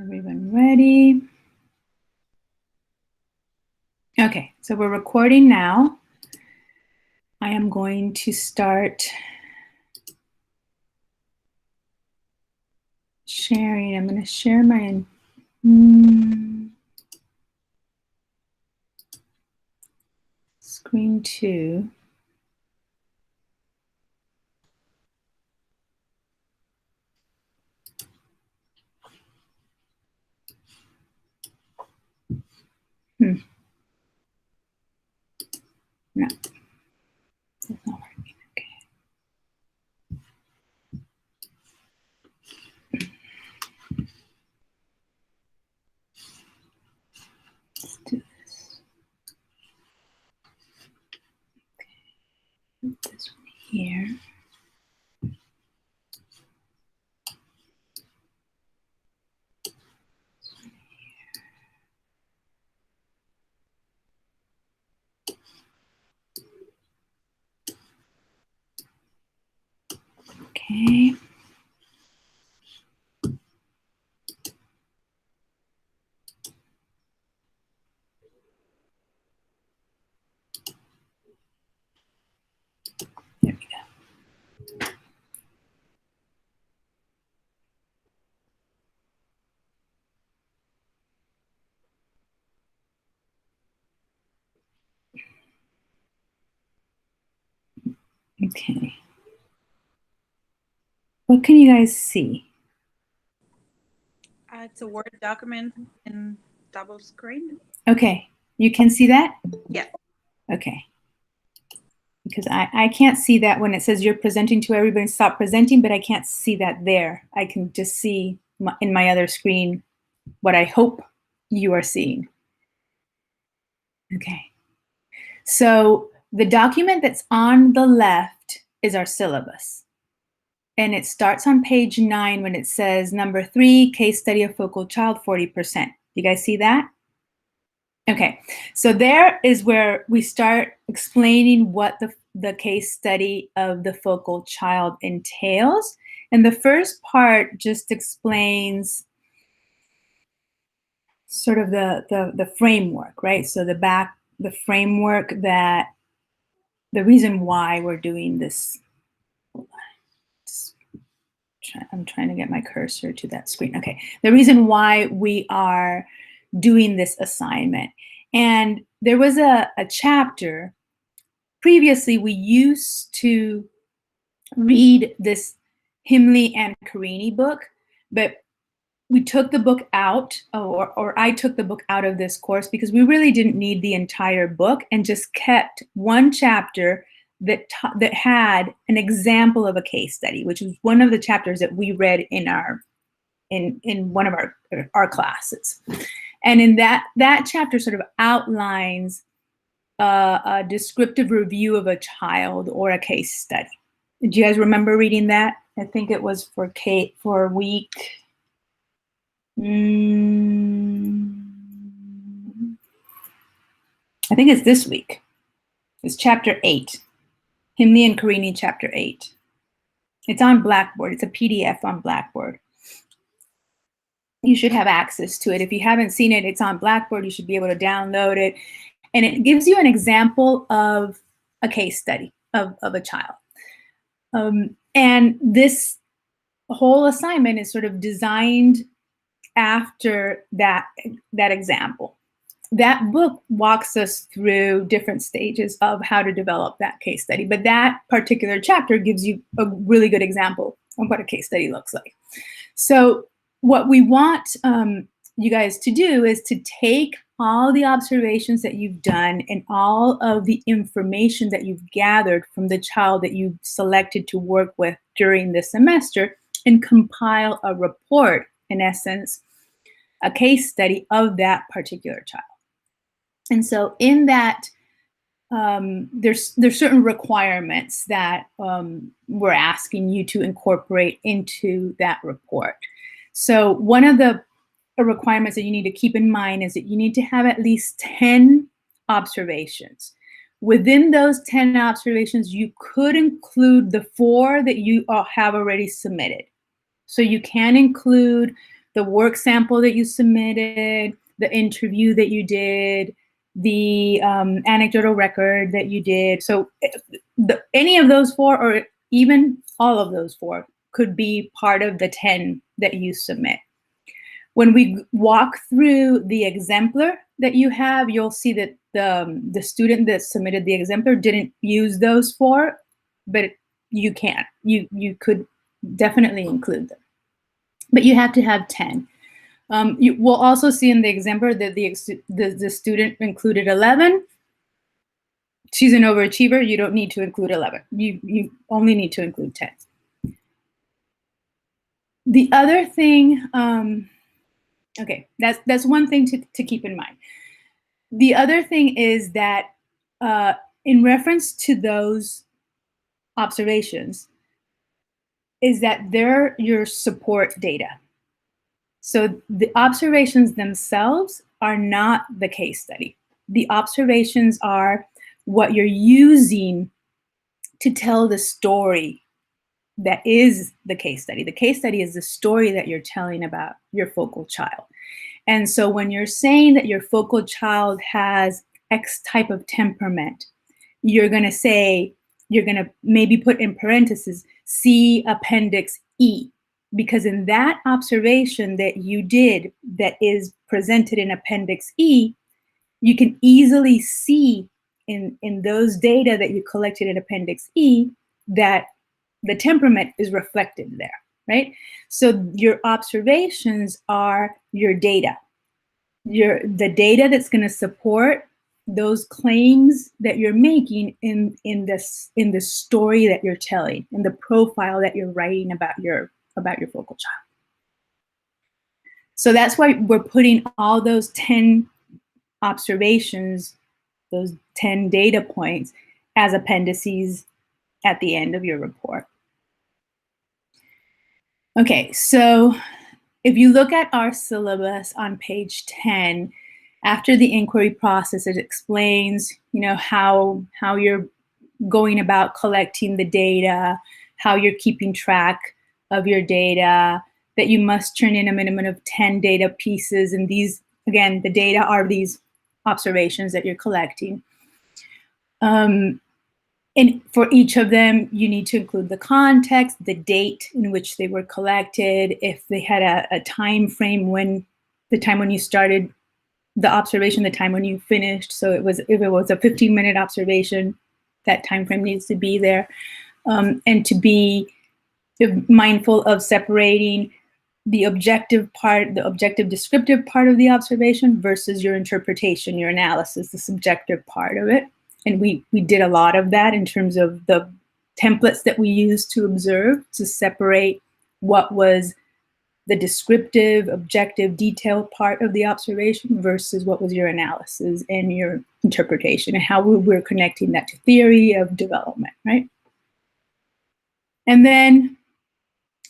Everyone ready? Okay, so we're recording now. I am going to start sharing. I'm going to share my screen 2. No, it's not working. Okay. Let's do this. Okay. Put this one here. Okay. There we go. Okay. What can you guys see? It's a Word document in double screen. Okay. You can see that? Yeah. Okay. Because I can't see that when it says you're presenting to everybody, stop presenting, but I can't see that there. I can just see in my other screen what I hope you are seeing. Okay. So the document that's on the left is our syllabus. And it starts on page 9 when it says number 3, case study of focal child, 40%. You guys see that? Okay, so there is where we start explaining what the case study of the focal child entails. And the first part just explains sort of the framework, right? So the framework that the reason why we're doing this. I'm trying to get my cursor to that screen. Okay, the reason why we are doing this assignment. And there was a chapter previously we used to read this Himley and Carini book, but we took the book out, or I took the book out of this course because we really didn't need the entire book and just kept one chapter that had an example of a case study, which was one of the chapters that we read in one of our classes. And in that chapter sort of outlines a descriptive review of a child or a case study. Do you guys remember reading that? I think it was for week. I think it's this week. It's chapter 8. Himley and Carini, chapter 8. It's on Blackboard. It's a PDF on Blackboard. You should have access to it. If you haven't seen it, it's on Blackboard. You should be able to download it. And it gives you an example of a case study of a child. And this whole assignment is sort of designed after that example. That book walks us through different stages of how to develop that case study. But that particular chapter gives you a really good example of what a case study looks like. So what we want you guys to do is to take all the observations that you've done and all of the information that you've gathered from the child that you've selected to work with during the semester and compile a report, in essence, a case study of that particular child. And so in that, there's certain requirements that we're asking you to incorporate into that report. So one of the requirements that you need to keep in mind is that you need to have at least 10 observations. Within those 10 observations, you could include the 4 that you have already submitted. So you can include the work sample that you submitted, the interview that you did, the anecdotal record that you did. So any of those 4, or even all of those 4, could be part of the 10 that you submit. When we walk through the exemplar that you have, you'll see that the student that submitted the exemplar didn't use those 4, but you can. You could definitely include them. But you have to have 10. You will also see in the exemplar that the student included 11. She's an overachiever. You don't need to include 11. You only need to include 10. The other thing, okay, that's one thing to keep in mind. The other thing is that in reference to those observations, is that they're your support data. So the observations themselves are not the case study. The observations are what you're using to tell the story that is the case study. The case study is the story that you're telling about your focal child. And so when you're saying that your focal child has X type of temperament, you're going to maybe put in parentheses, see appendix E, because in that observation that you did that is presented in appendix E, you can easily see in those data that you collected in appendix E that the temperament is reflected there, right? So your observations are your data. The data that's going to support those claims that you're making in the story that you're telling, in the profile that you're writing about your focal child. So that's why we're putting all those 10 observations, those 10 data points, as appendices at the end of your report. Okay, so if you look at our syllabus on page 10, after the inquiry process, it explains, how you're going about collecting the data, how you're keeping track of your data, that you must turn in a minimum of 10 data pieces. And these, again, the data are these observations that you're collecting. And for each of them, you need to include the context, the date in which they were collected, if they had a time frame, the time when you started the observation, the time when you finished. So if it was a 15-minute observation, that time frame needs to be there. And to be mindful of separating the objective part, the objective descriptive part of the observation versus your interpretation, your analysis, the subjective part of it. And we did a lot of that in terms of the templates that we used to observe, to separate what was the descriptive, objective, detailed part of the observation versus what was your analysis and your interpretation, and how we're connecting that to theory of development, right? And then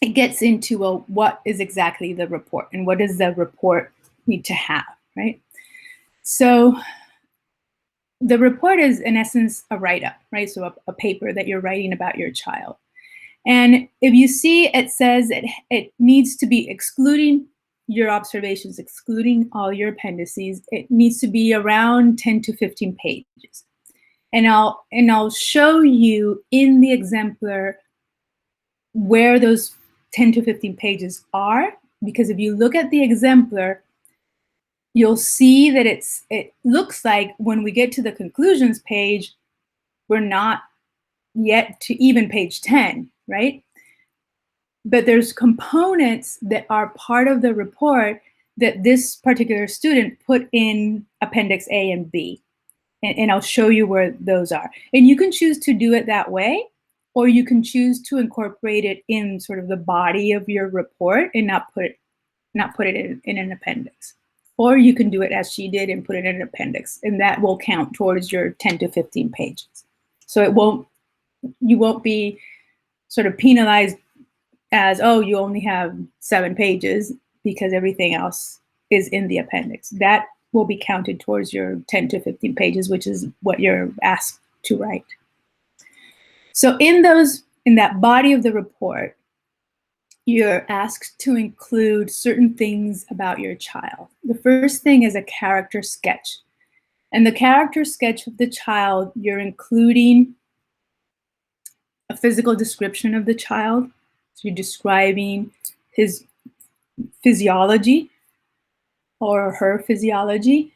it gets into, well, what is exactly the report, and what does the report need to have, right? So the report is, in essence, a write-up, right? So a paper that you're writing about your child. And if you see, it says it needs to be excluding your observations, excluding all your appendices. It needs to be around 10 to 15 pages. And I'll show you in the exemplar where those 10 to 15 pages are, because if you look at the exemplar, you'll see that it looks like when we get to the conclusions page, we're not yet to even page 10, right? But there's components that are part of the report that this particular student put in appendix A and B. And I'll show you where those are. And you can choose to do it that way, or you can choose to incorporate it in sort of the body of your report and not put it in an appendix. Or you can do it as she did and put it in an appendix, and that will count towards your 10 to 15 pages. So you won't be sort of penalized as, oh, you only have 7 pages because everything else is in the appendix. That will be counted towards your 10 to 15 pages, which is what you're asked to write. So in that body of the report, you're asked to include certain things about your child. The first thing is a character sketch. And the character sketch of the child, you're including a physical description of the child. So you're describing his physiology or her physiology.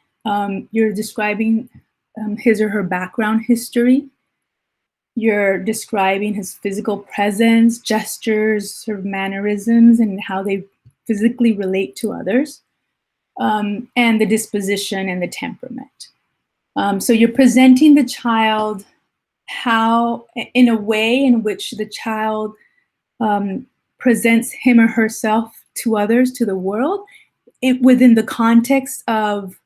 You're describing his or her background history. You're describing his physical presence, gestures, sort of mannerisms, and how they physically relate to others, and the disposition and the temperament. So you're presenting the child in a way in which the child presents him or herself to others, to the world, within the context of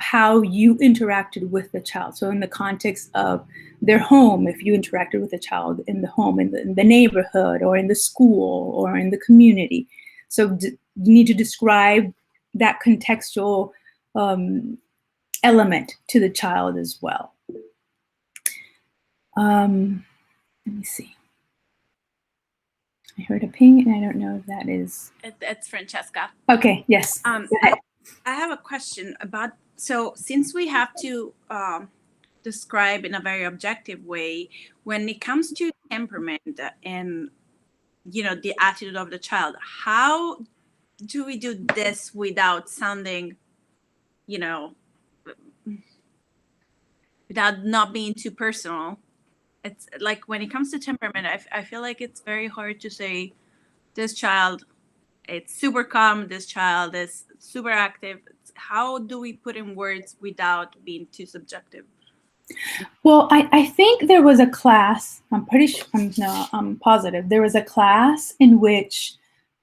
how you interacted with the child. So in the context of their home, if you interacted with the child in the home, in the neighborhood, or in the school, or in the community. So you need to describe that contextual element to the child as well. Let me see. I heard a ping, and I don't know if that is. It's Francesca. Okay, yes. I have a question about, so since we have to describe in a very objective way, when it comes to temperament and, the attitude of the child, how do we do this without sounding, without not being too personal? It's like when it comes to temperament, I feel like it's very hard to say this child, it's super calm, this child is super active. How do we put in words without being too subjective? Well, I think there was a class, I'm pretty sure, I'm positive, there was a class in which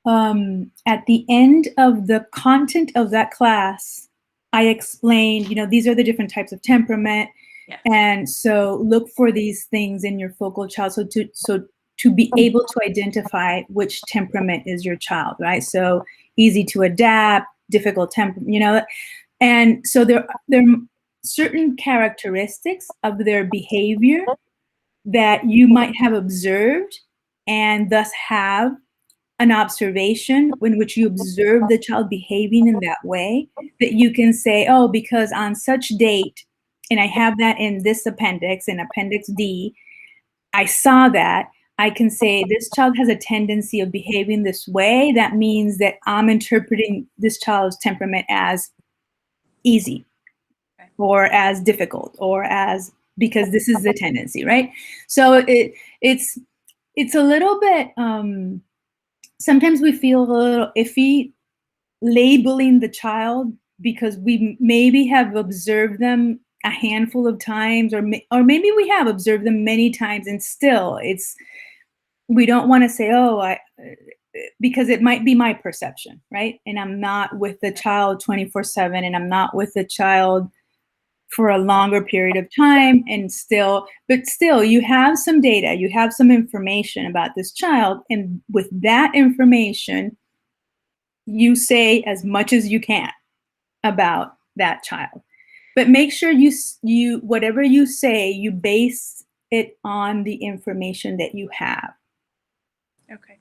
at the end of the content of that class, I explained, these are the different types of temperament. Yeah. And so look for these things in your focal child. So to be able to identify which temperament is your child, right? So easy to adapt, difficult temperament, and so there are certain characteristics of their behavior that you might have observed and thus have an observation in which you observe the child behaving in that way, that you can say, oh, because on such date, and I have that in this appendix, in Appendix D, I saw that, I can say this child has a tendency of behaving this way. That means that I'm interpreting this child's temperament as easy, or as difficult, or as, because this is the tendency, right? So it's a little bit, sometimes we feel a little iffy labeling the child because we maybe have observed them a handful of times, or maybe we have observed them many times, and still we don't want to say, oh, because it might be my perception, right? And I'm not with the child 24/7, and I'm not with the child for a longer period of time, but still you have some data, you have some information about this child, and with that information, you say as much as you can about that child. But make sure you whatever you say, you base it on the information that you have. Okay.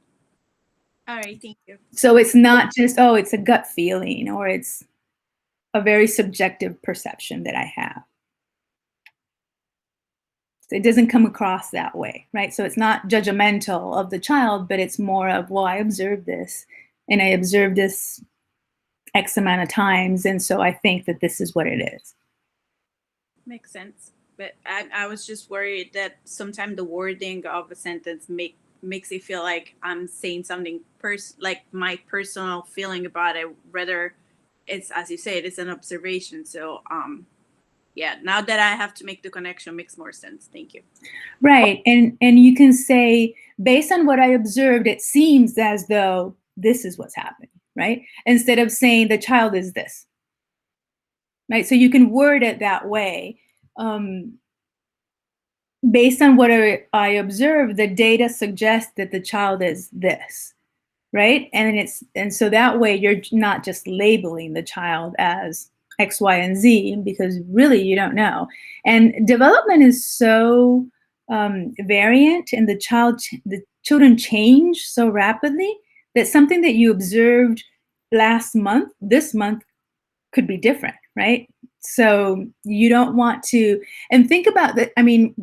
All right, thank you. So it's not just, oh, it's a gut feeling, or it's a very subjective perception that I have. So it doesn't come across that way, right? So it's not judgmental of the child, but it's more of, well, I observed this, and I observed this X amount of times, and so I think that this is what it is. Makes sense. But I was just worried that sometimes the wording of a sentence makes it feel like I'm saying something like my personal feeling about it, rather it's, as you say, it's an observation. So yeah, now that I have to make the connection, makes more sense. Thank you. Right. And you can say, based on what I observed, it seems as though this is what's happening, right? Instead of saying the child is this, right? So you can word it that way. Based on what I observed, the data suggests that the child is this, right? And so that way you're not just labeling the child as X, Y, and Z, because really you don't know. And development is so variant, and the children change so rapidly that something that you observed last month, this month could be different, right? So you don't want to, and think about that. I mean,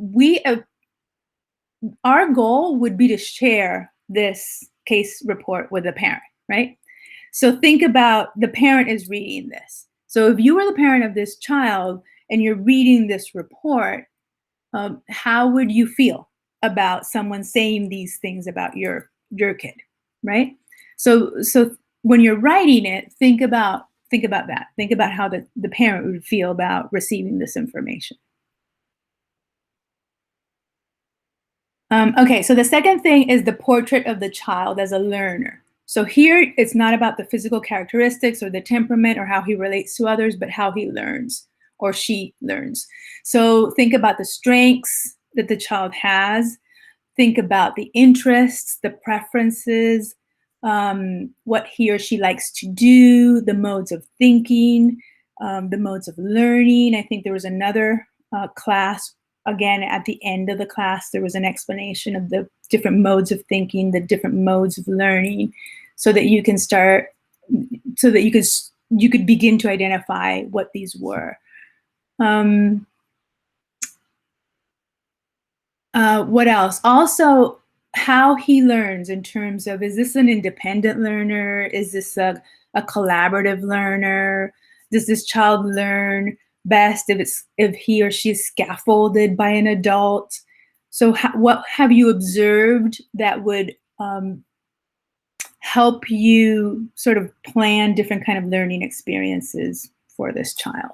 our goal would be to share this case report with the parent, right? So think about the parent is reading this. So if you were the parent of this child and you're reading this report, how would you feel about someone saying these things about your kid, right? So when you're writing it, think about that. Think about how the parent would feel about receiving this information. Okay, so the second thing is the portrait of the child as a learner. So here, it's not about the physical characteristics or the temperament or how he relates to others, but how he learns or she learns. So think about the strengths that the child has. Think about the interests, the preferences, what he or she likes to do, the modes of thinking, the modes of learning. I think there was another class, again, at the end of the class, there was an explanation of the different modes of thinking, the different modes of learning, so that you can start, so that you could begin to identify what these were. What else? Also, how he learns in terms of, is this an independent learner? Is this a collaborative learner? Does this child learn best if he or she is scaffolded by an adult? So what have you observed that would help you sort of plan different kind of learning experiences for this child?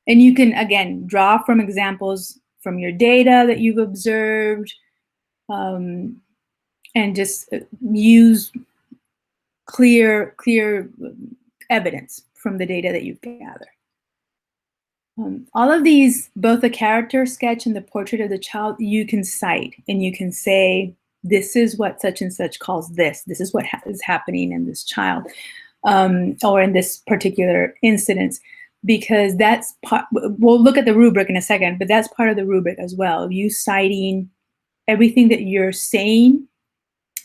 And you can, again, draw from examples from your data that you've observed, and just use clear evidence from the data that you've gathered. All of these, both the character sketch and the portrait of the child, you can cite and you can say, this is what such and such calls this. This is what is happening in this child, or in this particular incident, because that's part, we'll look at the rubric in a second, but that's part of the rubric as well. You citing everything that you're saying,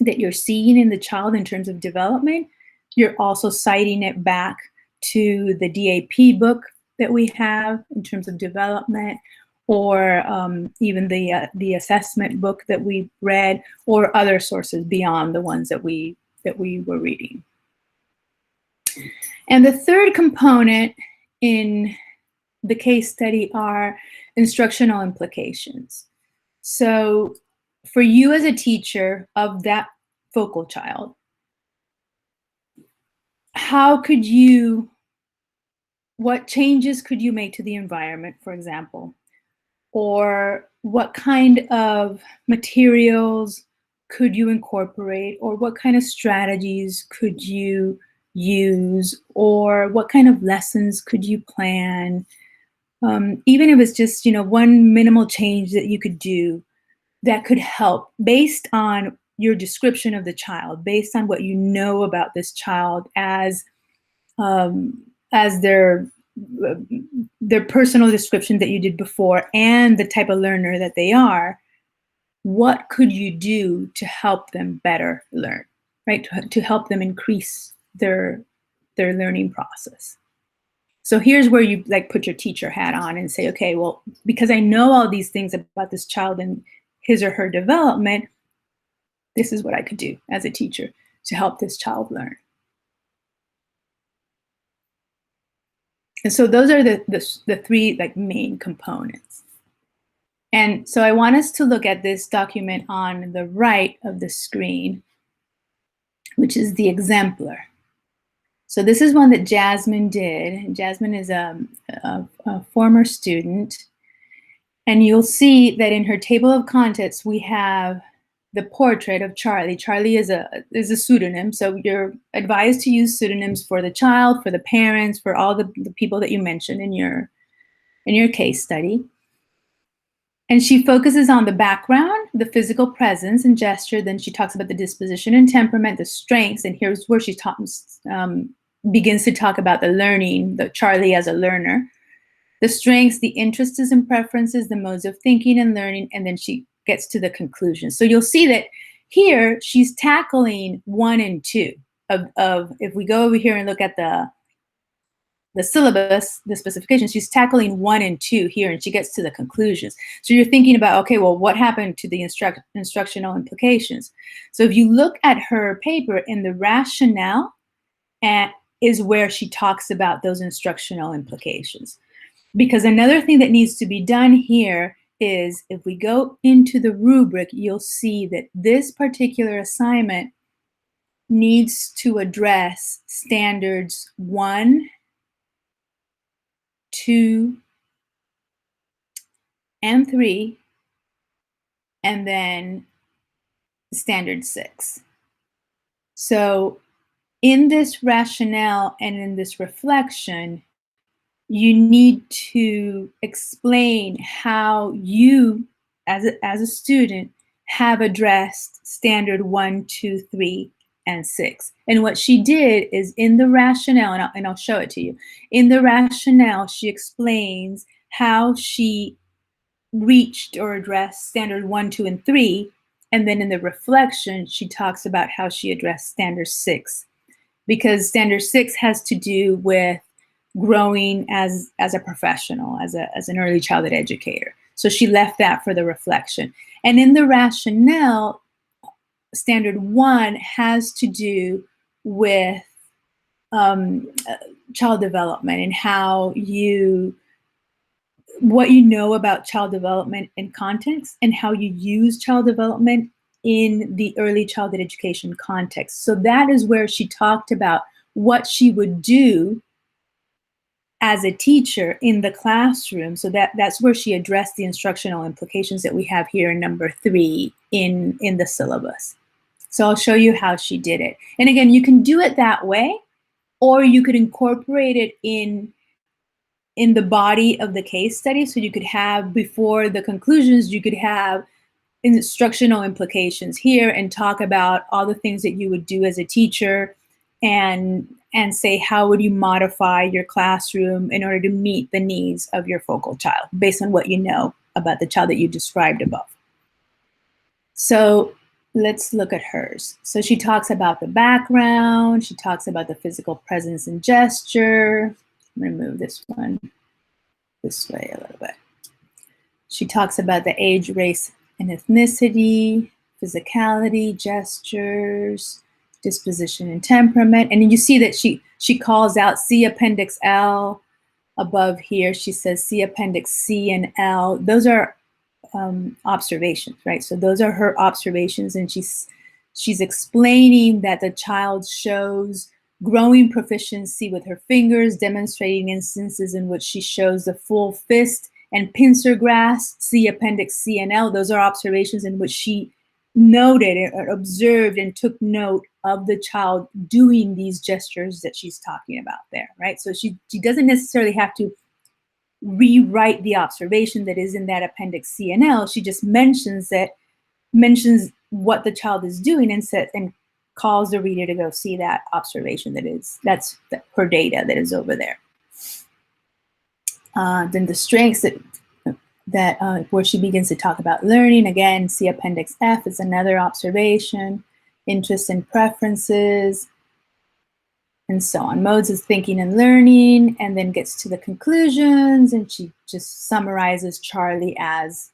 that you're seeing in the child in terms of development. You're also citing it back to the DAP book that we have in terms of development, or even the assessment book that we read, or other sources beyond the ones that we were reading. And the third component in the case study are instructional implications. So for you as a teacher of that focal child, what changes could you make to the environment, for example? Or what kind of materials could you incorporate? Or what kind of strategies could you use? Or what kind of lessons could you plan? Even if it's just, one minimal change that you could do that could help based on your description of the child, based on what you know about this child as their personal description that you did before and the type of learner that they are. What could you do to help them better learn, right? To help them increase their learning process. So here's where you put your teacher hat on and say, okay, well, because I know all these things about this child and his or her development, this is what I could do as a teacher to help this child learn. And so those are the three main components. And so I want us to look at this document on the right of the screen, which is the exemplar. So this is one that Jasmine did. Jasmine is a former student. And you'll see that in her table of contents, we have the portrait of Charlie. Charlie is a pseudonym, so you're advised to use pseudonyms for the child, for the parents, for all the people that you mentioned in your case study. And she focuses on the background, the physical presence and gesture. Then she talks about the disposition and temperament, the strengths, and here's where she begins to talk about the learning, the Charlie as a learner. The strengths, the interests and preferences, the modes of thinking and learning, and then she gets to the conclusion. So you'll see that Here, she's tackling 1 and 2 of if we go over here and look at the syllabus, the specification, she's tackling 1 and 2 here, and she gets to the conclusions. So you're thinking about, okay, well, what happened to the instructional implications? So if you look at her paper, in the rationale is where she talks about those instructional implications. Because another thing that needs to be done here is, if we go into the rubric, you'll see that this particular assignment needs to address standards 1, 2, and 3, and then standard 6. So in this rationale and in this reflection, you need to explain how you, as a student, have addressed standard 1, 2, 3, and 6. And what she did is, in the rationale, and I'll show it to you. In the rationale, she explains how she reached or addressed standard 1, 2, and 3. And then in the reflection, she talks about how she addressed standard 6. Because standard 6 has to do with growing as a professional, as an early childhood educator. So she left that for the reflection. And in the rationale, standard 1 has to do with child development and how what you know about child development in context, and how you use child development in the early childhood education context. So that is where she talked about what she would do as a teacher in the classroom. So that's where she addressed the instructional implications that we have here in number 3 in the syllabus. So I'll show you how she did it. And again, you can do it that way, or you could incorporate it in the body of the case study. So you could have, before the conclusions, you could have instructional implications here and talk about all the things that you would do as a teacher, and say, how would you modify your classroom in order to meet the needs of your focal child based on what you know about the child that you described above. So let's look at hers. So she talks about the background. She talks about the physical presence and gesture. I'm going to move this one this way a little bit. She talks about the age, race, and ethnicity, physicality, gestures, disposition, and temperament. And you see that she calls out, see appendix L above here. She says see appendix C and L. Those are observations, right? So those are her observations, and she's explaining that the child shows growing proficiency with her fingers, demonstrating instances in which she shows the full fist and pincer grasp, see appendix C and L. Those are observations in which she noted or observed and took note of the child doing these gestures that she's talking about there, right? So she doesn't necessarily have to rewrite the observation that is in that appendix C and L. She just mentions what the child is doing and calls the reader to go see that observation that's her data that is over there. Then the strengths that where she begins to talk about learning. Again, see appendix F is another observation. Interests and preferences, and so on. Modes of thinking and learning, and then gets to the conclusions, and she just summarizes Charlie as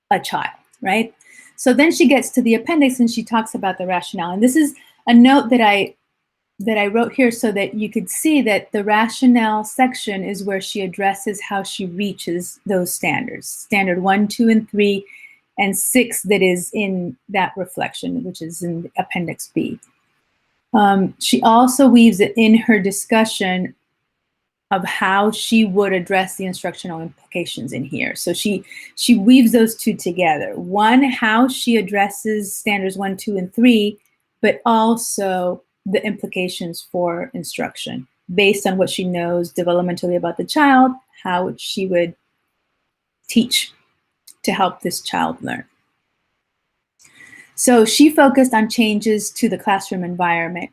a child, right? So then she gets to the appendix and she talks about the rationale. And this is a note that I wrote here so that you could see that the rationale section is where she addresses how she reaches those standards. Standard 1, 2, and 3, and 6 that is in that reflection, which is in appendix B. She also weaves it in her discussion of how she would address the instructional implications in here. So she weaves those two together. One, how she addresses standards 1, 2, and 3, but also the implications for instruction based on what she knows developmentally about the child, how she would teach to help this child learn. So she focused on changes to the classroom environment.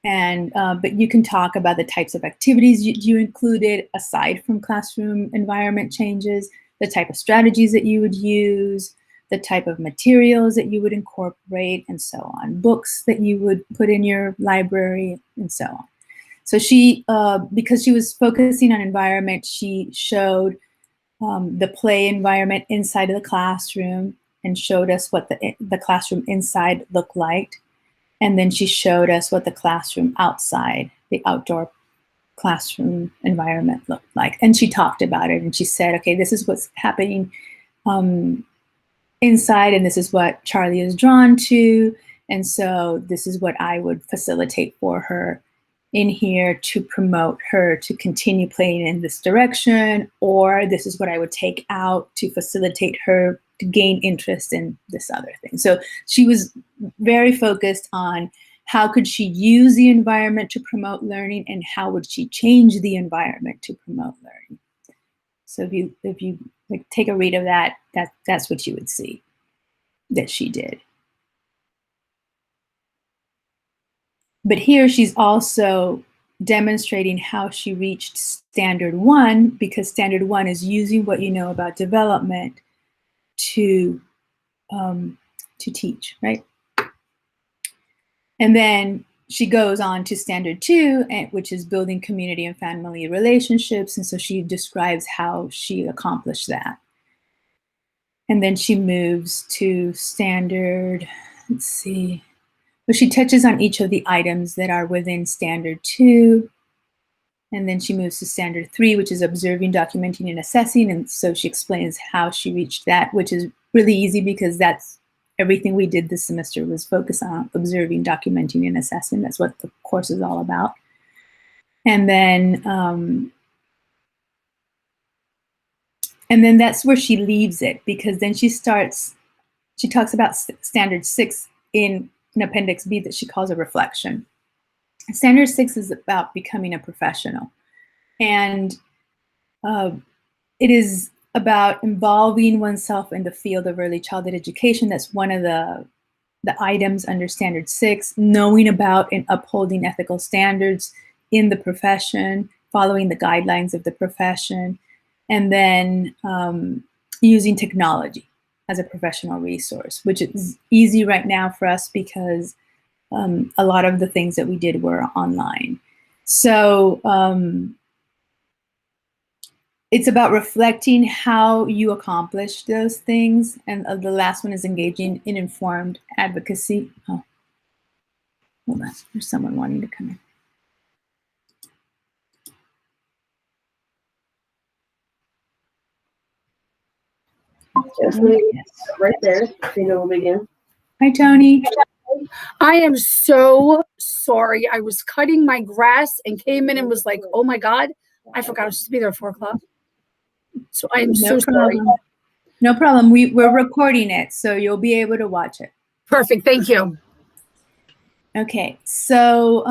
And but you can talk about the types of activities you included aside from classroom environment changes, the type of strategies that you would use, the type of materials that you would incorporate, and so on, books that you would put in your library, and so on. So she, because she was focusing on environment, she showed the play environment inside of the classroom and showed us what the classroom inside looked like. And then she showed us what the classroom outside, the outdoor classroom environment looked like. And she talked about it, and she said, okay, this is what's happening inside, and this is what Charlie is drawn to. And so this is what I would facilitate for her in here to promote her to continue playing in this direction, or this is what I would take out to facilitate her to gain interest in this other thing. So she was very focused on how could she use the environment to promote learning, and how would she change the environment to promote learning. So if you like, take a read of that, that's what you would see that she did. But here she's also demonstrating how she reached standard 1, because standard 1 is using what you know about development to teach, right? And then she goes on to standard 2, which is building community and family relationships. And so she describes how she accomplished that. And then she moves to standard, let's see. But she touches on each of the items that are within standard 2. And then she moves to standard 3, which is observing, documenting, and assessing. And so she explains how she reached that, which is really easy because that's everything we did this semester was focused on observing, documenting, and assessing. That's what the course is all about. And then that's where she leaves it, because then she talks about standard 6 in an appendix B that she calls a reflection. Standard 6 is about becoming a professional. And it is about involving oneself in the field of early childhood education. That's one of the items under standard 6, knowing about and upholding ethical standards in the profession, following the guidelines of the profession, and then using technology as a professional resource, which is easy right now for us because a lot of the things that we did were online. So it's about reflecting how you accomplished those things. And the last one is engaging in informed advocacy. Oh, hold on, there's someone wanting to come in. Right there, you know, begin. Hi, Tony. I am so sorry. I was cutting my grass and came in and was like, oh my God, I forgot I was supposed to be there at 4 o'clock. So I am so sorry. No problem. We're recording it, so you'll be able to watch it. Perfect. Thank you. Okay, so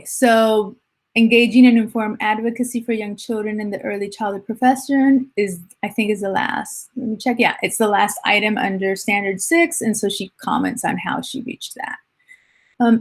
so engaging in informed advocacy for young children in the early childhood profession is the last. Let me check. Yeah, it's the last item under standard 6, and so she comments on how she reached that.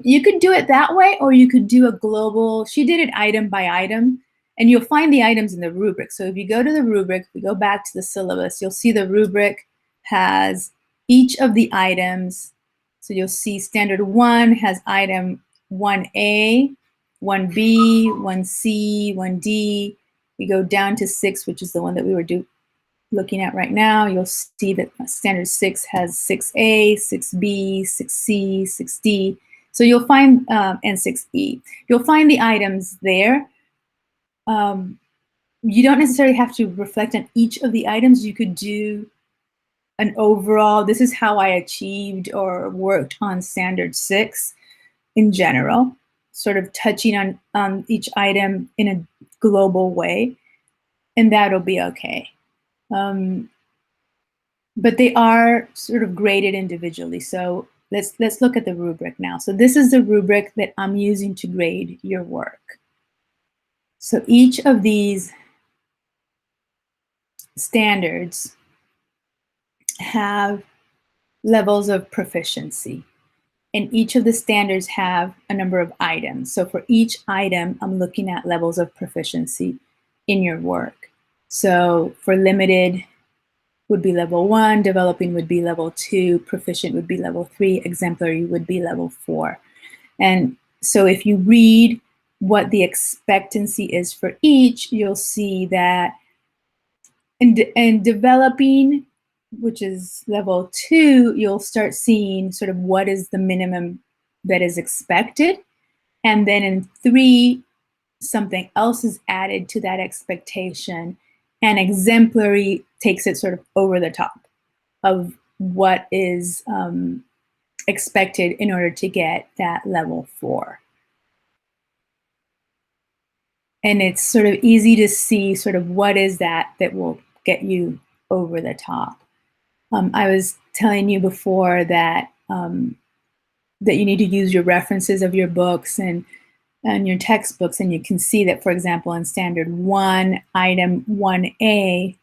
You could do it that way, or you could do a global. She did it item by item, and you'll find the items in the rubric. So if you go to the rubric, we go back to the syllabus, you'll see the rubric has each of the items. So you'll see standard 1 has item 1A, 1B, 1C, 1D. We go down to 6, which is the one that we were looking at right now. You'll see that standard 6 has 6A, 6B, 6C, 6D. So you'll find, and 6E. You'll find the items there. You don't necessarily have to reflect on each of the items. You could do an overall, this is how I achieved or worked on standard 6 in general, sort of touching on each item in a global way, and that'll be okay. But they are sort of graded individually. So let's look at the rubric now. So this is the rubric that I'm using to grade your work. So each of these standards have levels of proficiency, and each of the standards have a number of items. So for each item, I'm looking at levels of proficiency in your work. So for limited would be level 1, developing would be level 2, proficient would be level 3, exemplary would be level 4. And so if you read what the expectancy is for each, you'll see that in developing, which is level 2, you'll start seeing sort of what is the minimum that is expected. And then in 3, something else is added to that expectation, and exemplary takes it sort of over the top of what is expected in order to get that level 4. And it's sort of easy to see sort of what is that will get you over the top. I was telling you before that that you need to use your references of your books and your textbooks, and you can see that, for example, in Standard 1, Item 1A,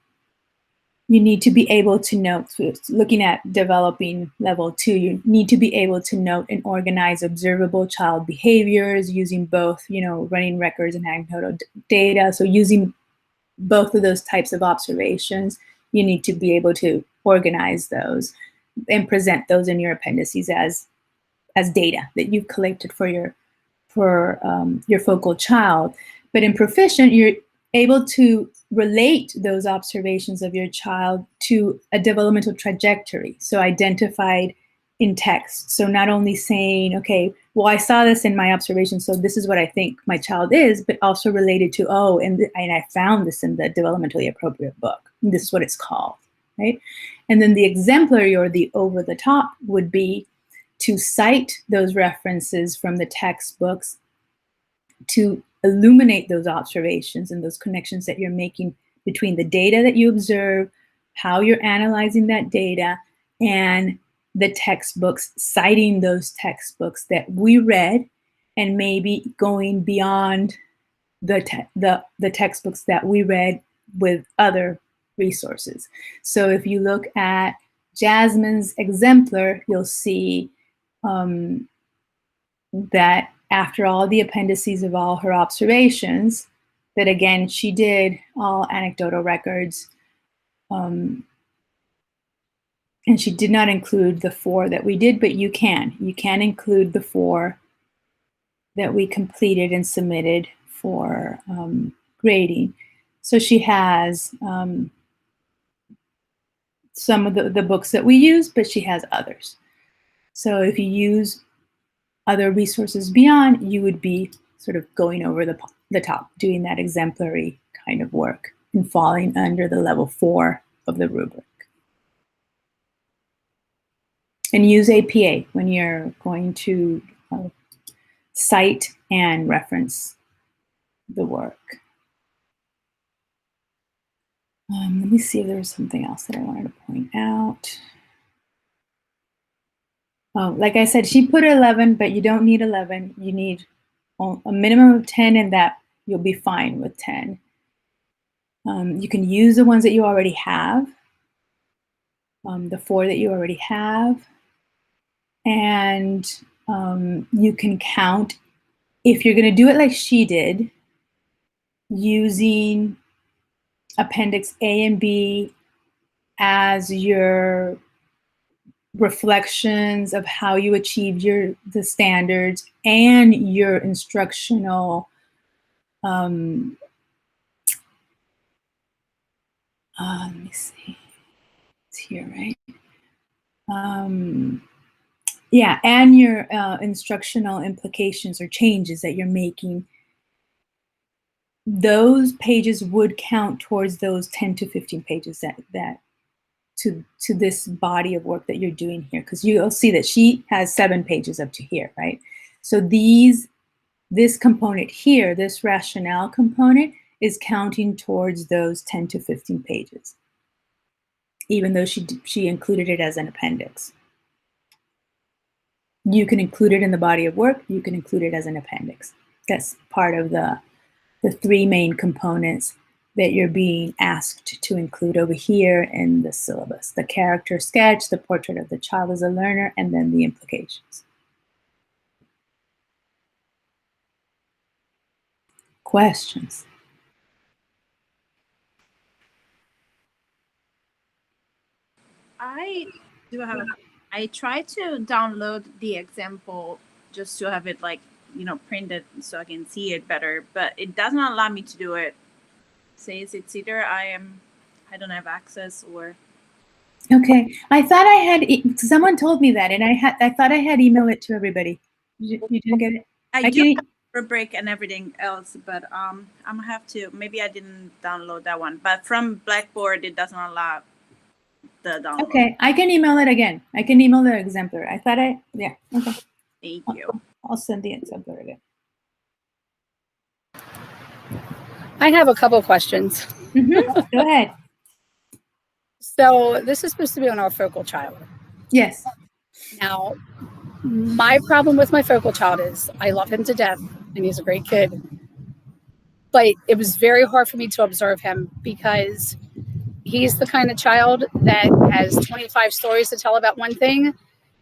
you need to be able to note, so looking at developing level 2, you need to be able to note and organize observable child behaviors using both, running records and anecdotal data. So using both of those types of observations, you need to be able to organize those and present those in your appendices as data that you've collected for your focal child. But in proficient, you're able to relate those observations of your child to a developmental trajectory, so identified in text. So not only saying, okay, well, I saw this in my observation, so this is what I think my child is, but also related to, and I found this in the developmentally appropriate book. And this is what it's called, right? And then the exemplary, or the over the top, would be to cite those references from the textbooks to illuminate those observations and those connections that you're making between the data that you observe, how you're analyzing that data, and the textbooks, citing those textbooks that we read, and maybe going beyond the textbooks that we read with other resources. So if you look at Jasmine's exemplar, you'll see that after all the appendices of all her observations, that again, she did all anecdotal records, and she did not include the 4 that we did, but you can include the 4 that we completed and submitted for grading. So she has some of the books that we use, but she has others. So if you use other resources beyond, you would be sort of going over the top, doing that exemplary kind of work and falling under the level 4 of the rubric. And use APA when you're going to cite and reference the work. Let me see if there was something else that I wanted to point out. Oh, like I said, she put 11, but you don't need 11. You need a minimum of 10, and that you'll be fine with 10. You can use the ones that you already have, the 4 that you already have, and you can count. If you're going to do it like she did, using Appendix A and B as your reflections of how you achieved the standards and your instructional let me see, it's here, right? Yeah, and your instructional implications or changes that you're making, those pages would count towards those 10 to 15 pages that to this body of work that you're doing here, because you'll see that she has 7 pages up to here, right? So this component here, this rationale component, is counting towards those 10 to 15 pages, even though she included it as an appendix. You can include it in the body of work, you can include it as an appendix. That's part of the 3 main components that you're being asked to include over here in the syllabus: the character sketch, the portrait of the child as a learner, and then the implications. Questions? I do have. I try to download the example just to have it like printed so I can see it better, but it does not allow me to do it. Says it's either I don't have access or. Okay, I thought I had. Someone told me that, and I thought I had emailed it to everybody. You didn't get it? I do have rubric and everything else, but I'm gonna have to. Maybe I didn't download that one, but from Blackboard it doesn't allow the download. Okay, I can email it again. I can email the exemplar. I thought yeah. Okay. Thank you. I'll send the exemplar again. I have a couple questions. Go ahead. So this is supposed to be on our focal child. Yes. Now, my problem with my focal child is I love him to death and he's a great kid. But it was very hard for me to observe him because he's the kind of child that has 25 stories to tell about one thing.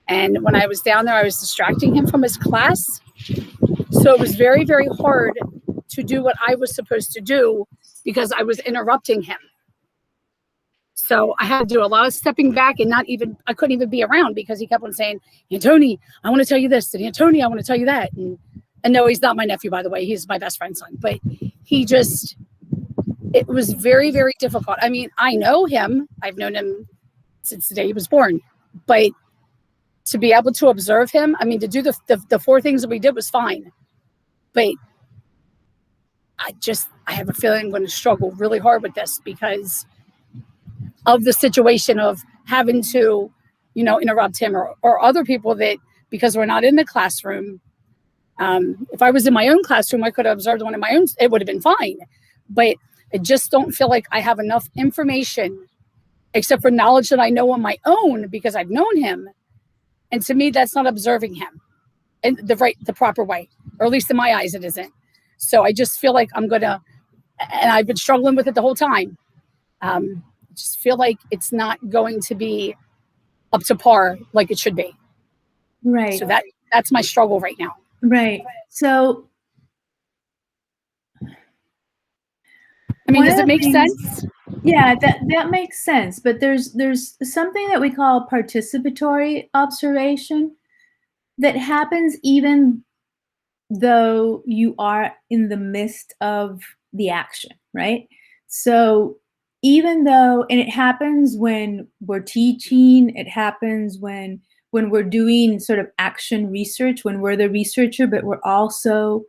And when I was down there, I was distracting him from his class. So it was very, very hard to do what I was supposed to do because I was interrupting him. So I had to do a lot of stepping back and I couldn't even be around because he kept on saying, Antoni, I want to tell you this. And Antoni, I want to tell you that. And no, he's not my nephew, by the way. He's my best friend's son. But it was very, very difficult. I mean, I know him. I've known him since the day he was born. But to be able to observe him, I mean, to do the four things that we did was fine. But I have a feeling I'm going to struggle really hard with this because of the situation of having to, interrupt him or other people that, because we're not in the classroom. If I was in my own classroom, I could have observed one of my own, it would have been fine. But I just don't feel like I have enough information except for knowledge that I know on my own because I've known him. And to me, that's not observing him in the proper way, or at least in my eyes, it isn't. So I just feel like and I've been struggling with it the whole time. Just feel like it's not going to be up to par like it should be. Right. So that's my struggle right now. Right. So, I mean, does it make sense? Yeah, that makes sense. But there's something that we call participatory observation that happens even though you are in the midst of the action, right? So even though, and it happens when we're teaching, it happens when we're doing sort of action research, when we're the researcher, but we're also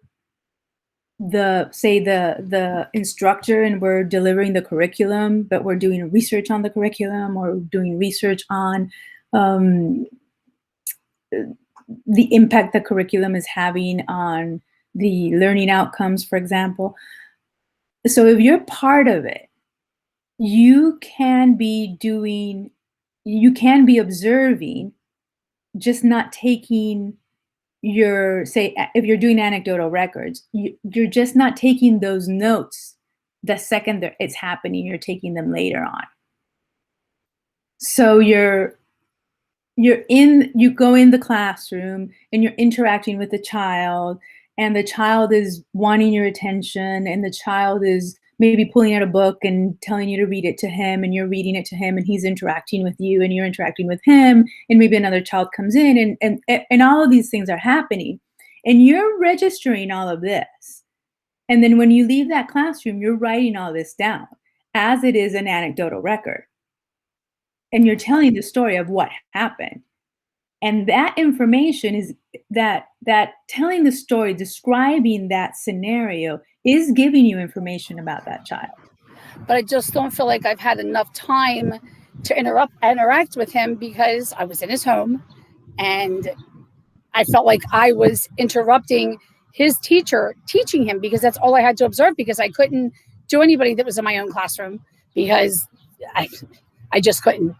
the instructor and we're delivering the curriculum, but we're doing research on the curriculum or doing research on the impact the curriculum is having on the learning outcomes, for example. So if you're part of it, you can be observing, just not taking if you're doing anecdotal records, you're just not taking those notes the second that it's happening, you're taking them later on. So you go in the classroom and you're interacting with the child, and the child is wanting your attention, and the child is maybe pulling out a book and telling you to read it to him, and you're reading it to him, and he's interacting with you, and you're interacting with him, and maybe another child comes in, and all of these things are happening, and you're registering all of this. And then when you leave that classroom, you're writing all this down as it is an anecdotal record. And you're telling the story of what happened. And that information is that telling the story, describing that scenario is giving you information about that child. But I just don't feel like I've had enough time to interact with him because I was in his home and I felt like I was interrupting his teacher teaching him because that's all I had to observe, because I couldn't do anybody that was in my own classroom because I just couldn't.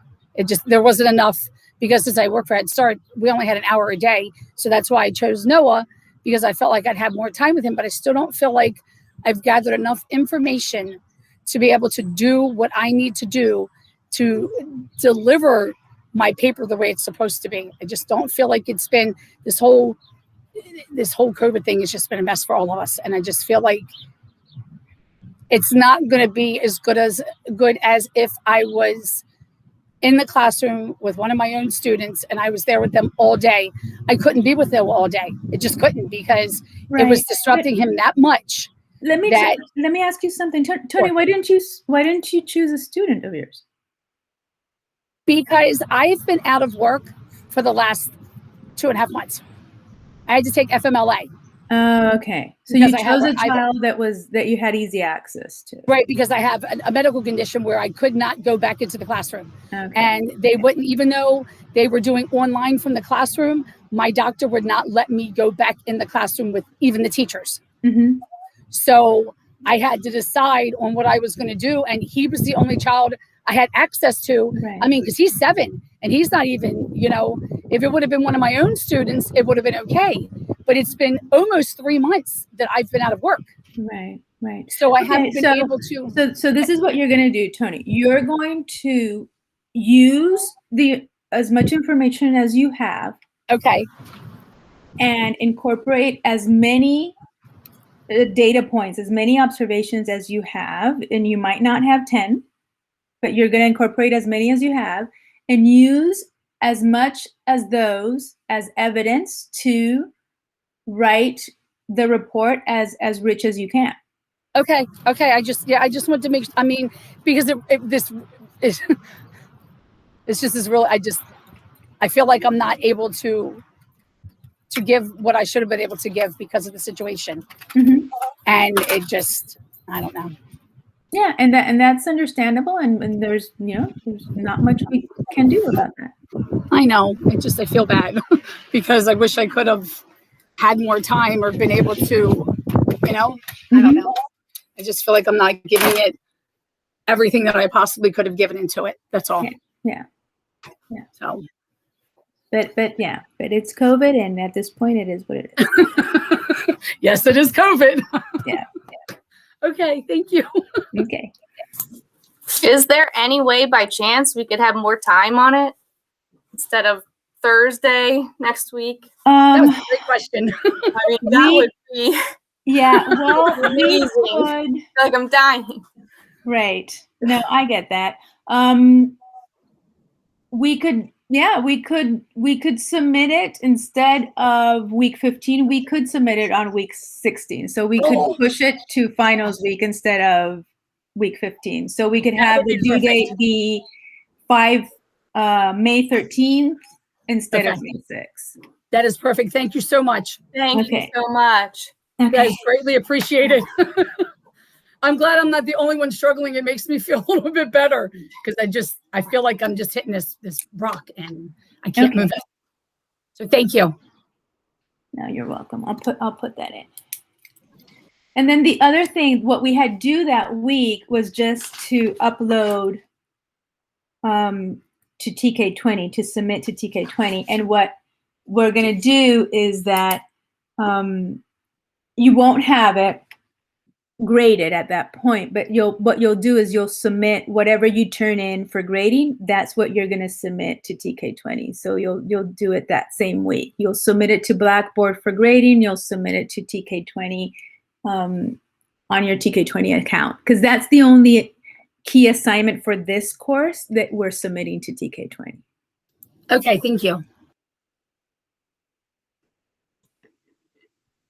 There wasn't enough, because as I work for Head Start, we only had an hour a day. So that's why I chose Noah, because I felt like I'd have more time with him, but I still don't feel like I've gathered enough information to be able to do what I need to do to deliver my paper the way it's supposed to be. I just don't feel like it's been this whole COVID thing has just been a mess for all of us. And I just feel like it's not going to be as good as if I was in the classroom with one of my own students and I was there with them all day, I couldn't be with them all day. It just couldn't because it was disrupting him that much. Let me ask you something, Tony. Why didn't you choose a student of yours? Because I've been out of work for the last 2.5 months. I had to take FMLA. Oh, okay. So you chose a child that you had easy access to. Right, because I have a medical condition where I could not go back into the classroom. Okay. And they wouldn't, even though they were doing online from the classroom, my doctor would not let me go back in the classroom with even the teachers. Mm-hmm. So I had to decide on what I was going to do. And he was the only child I had access to. Right. I mean, because he's 7 and he's not even, if it would have been one of my own students, it would have been okay. But it's been almost 3 months that I've been out of work. Right. So I haven't been able to. So this is what you're going to do, Tony. You're going to use as much information as you have. Okay. And incorporate as many data points, as many observations as you have. And you might not have 10, but you're going to incorporate as many as you have and use as much as those as evidence to write the report as rich as you can. Okay. I just want to make, because this is, it's just this really, I feel like I'm not able to give what I should have been able to give because of the situation. Mm-hmm. And it just, I don't know. Yeah. And that's understandable. And there's not much we can do about that. I know. I feel bad because I wish I could have had more time or been able to, I don't know. I just feel like I'm not giving it everything that I possibly could have given into it. That's all. Yeah. So. But it's COVID, and at this point, it is what it is. Yes, it is COVID. Yeah. Okay, thank you. Okay. Is there any way by chance we could have more time on it instead of Thursday next week? That was a great question. I mean, that would be well, amazing. I feel like I'm dying. Right. No, I get that. We could submit it instead of week 15. We could submit it on week 16. So we could push it to finals week instead of week 15. So we could have the due date be May 13th instead of May 6th. That is perfect. Thank you so much. Thank you so much. Okay. That is greatly appreciated. I'm glad I'm not the only one struggling. It makes me feel a little bit better because I feel like I'm just hitting this rock and I can't move it. So thank you. No, you're welcome. I'll put that in. And then the other thing, what we had do that week was just to upload to TK20, to submit to TK20. And what we're going to do is that you won't have it graded at that point, but what you'll do is you'll submit whatever you turn in for grading. That's what you're going to submit to TK20. So you'll do it that same week. You'll submit it to Blackboard for grading. You'll submit it to TK20 on your TK20 account, because that's the only key assignment for this course that we're submitting to TK20. Okay, thank you.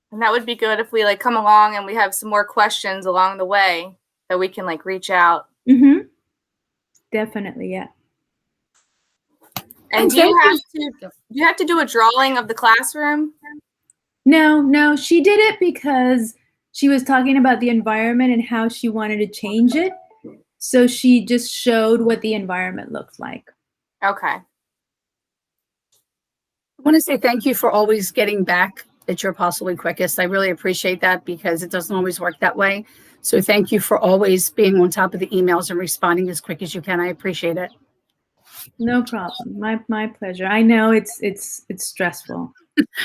And that would be good if we come along and we have some more questions along the way that we can reach out. Mm-hmm. Definitely, yeah. And do you have to do a drawing of the classroom? No, she did it because she was talking about the environment and how she wanted to change it. So she just showed what the environment looked like. Okay. I want to say thank you for always getting back at your possibly quickest. I really appreciate that because it doesn't always work that way. So thank you for always being on top of the emails and responding as quick as you can. I appreciate it. No problem. My pleasure. I know it's stressful.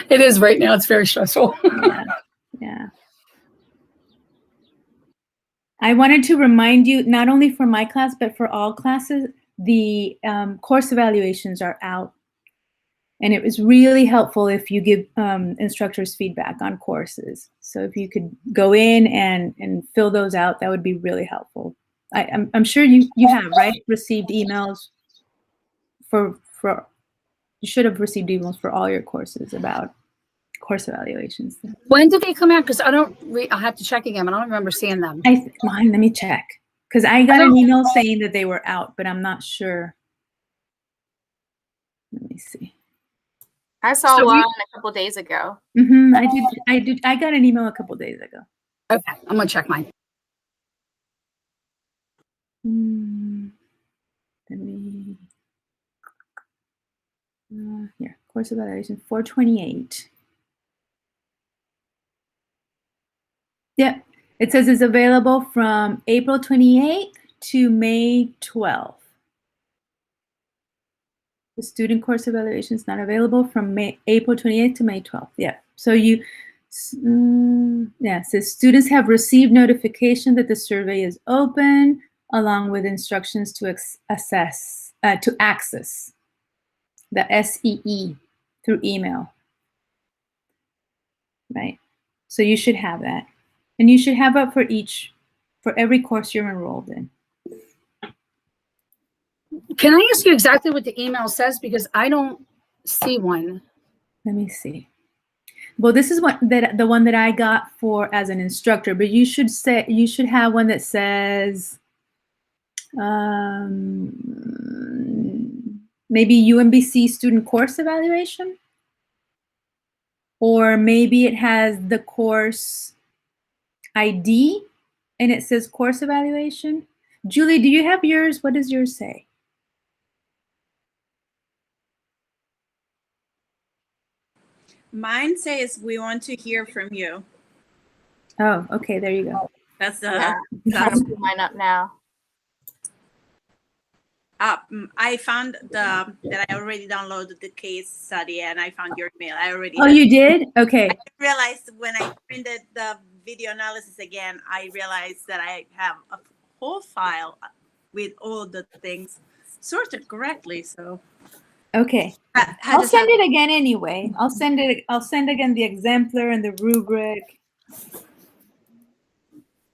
It is right now. It's very stressful. Yeah. I wanted to remind you, not only for my class, but for all classes, the course evaluations are out. And it was really helpful if you give instructors feedback on courses. So if you could go in and fill those out, that would be really helpful. I'm sure you have, right? Received emails. for you should have received emails for all your courses about course evaluations. When did they come out? Because I'll have to check again. I don't remember seeing them. Let me check. Because I got an email saying that they were out, but I'm not sure. Let me see. I saw one a couple days ago. I got an email a couple days ago. Okay, I'm gonna check mine. Let me. Here, course evaluation 4/28. Yeah, it says it's available from April 28th to May 12th. The student course evaluation is not available from April 28th to May 12th. Yeah, so it says students have received notification that the survey is open, along with instructions to access the SEE through email. Right, so you should have that. And you should have it for every course you're enrolled in. Can I ask you exactly what the email says? Because I don't see one. Let me see. Well, this is the one that I got as an instructor, but you should have one that says maybe UMBC student course evaluation, or maybe it has the course ID and it says course evaluation. Julie, do you have yours? What does yours say? Mine says we want to hear from you. Oh, okay, there you go. That's the Yeah, I'm trying to pull mine up now. I found that I already downloaded the case study and I found your email. I already. Oh, you did? Okay. I realized when I printed the video analysis again, I realized that I have a whole file with all the things sorted correctly. So. Okay. I'll send it again anyway. I'll send again the exemplar and the rubric.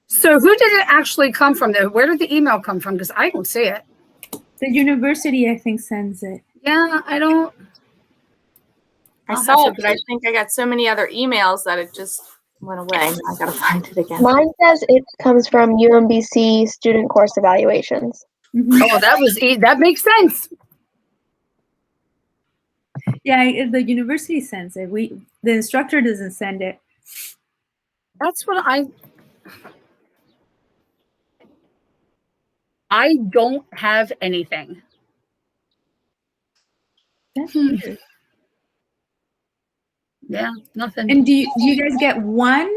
So who did it actually come from though? Where did the email come from? Because I don't see it. The university, I think, sends it. Yeah, I don't. I saw it, but I think I got so many other emails that it just went away. I gotta find it again. Mine says it comes from UMBC student course evaluations. Oh, that makes sense. Yeah, the university sends it. The instructor doesn't send it. That's what I don't have anything. That's weird. Yeah, nothing. And do you guys get one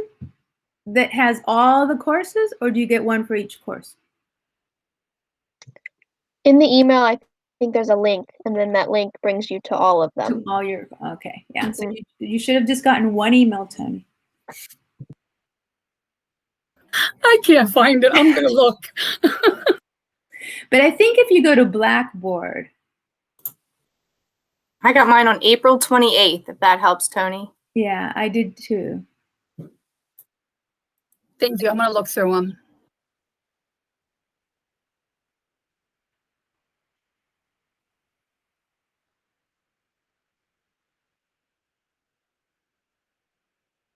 that has all the courses, or do you get one for each course? In the email, I think there's a link, and then that link brings you to all of them. To all your, okay, yeah. Mm-hmm. So you should have just gotten one email, Tony. I can't find it. I'm gonna look. But I think if you go to Blackboard. I got mine on April 28th, if that helps, Tony. Yeah, I did too. Thank you. I'm gonna look through them.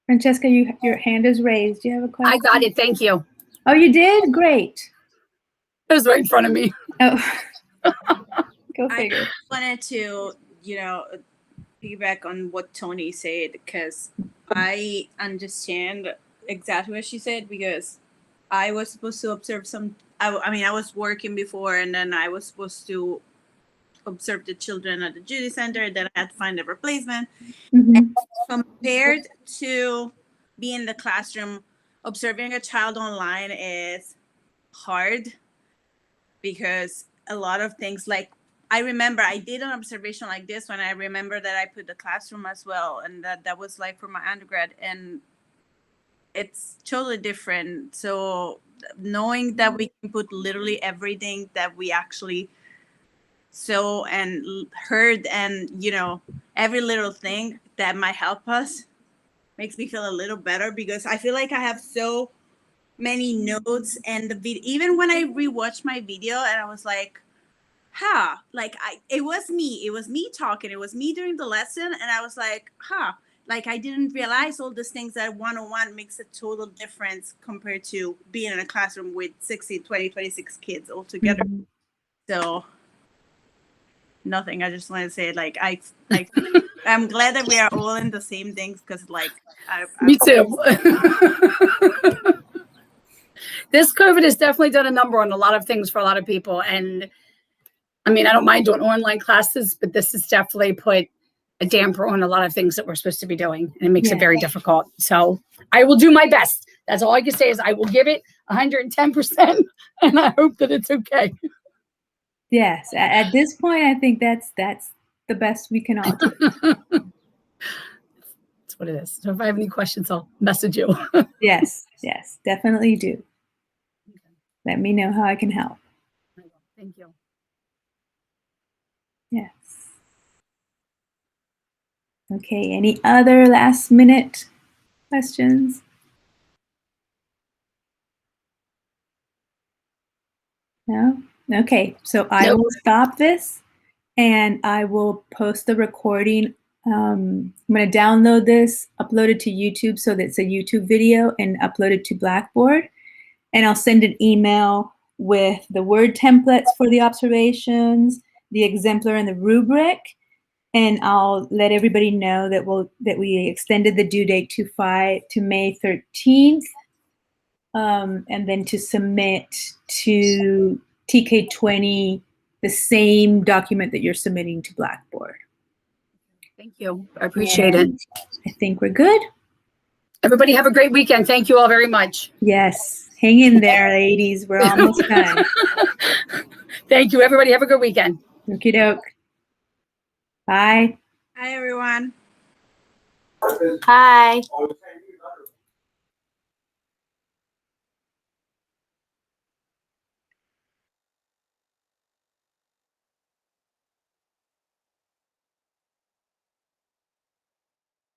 Francesca, your hand is raised. Do you have a question? I got it. Thank you. Oh, you did? Great. It was right in front of me. Oh, go figure. I wanted to, piggyback on what Tony said, because I understand exactly what she said, because I was supposed to observe I was working before, and then I was supposed to observe the children at the duty center. Then I had to find a replacement. Mm-hmm. And compared to being in the classroom, observing a child online is hard, because a lot of things, like I remember I did an observation like this when I remember that I put the classroom as well, and that was like for my undergrad, and it's totally different. So knowing that we can put literally everything that we actually saw and heard, and every little thing that might help us, makes me feel a little better, because I feel like I have so many notes, and even when I rewatched my video and I was like, like it was me talking, it was me during the lesson, and I was like, like I didn't realize all these things that one-on-one makes a total difference compared to being in a classroom with 16, 20, 26 kids all together. Mhm. So nothing. I just want to say, like, I'm glad that we are all in the same things, because, like, Me too. This COVID has definitely done a number on a lot of things for a lot of people. And I mean, I don't mind doing online classes, but this has definitely put a damper on a lot of things that we're supposed to be doing. And it makes it very difficult. So I will do my best. That's all I can say is I will give it 110%. And I hope that it's okay. Yes, at this point, I think that's the best we can all do. That's what it is. So if I have any questions, I'll message you. Yes, definitely do. Let me know how I can help. Thank you. Yes. Okay, any other last minute questions? No? Okay, so I will stop this and I will post the recording. I'm going to download this, upload it to YouTube so that it's a YouTube video, and upload it to Blackboard. And I'll send an email with the word templates for the observations, the exemplar, and the rubric. And I'll let everybody know that we extended the due date to May 13th, and then to submit to TK20 the same document that you're submitting to Blackboard. Thank you. I appreciate it. I think we're good. Everybody have a great weekend. Thank you all very much. Yes. Hang in there, ladies. We're almost done. Thank you. Everybody have a good weekend. Okie doke. Bye. Hi, everyone. Hi.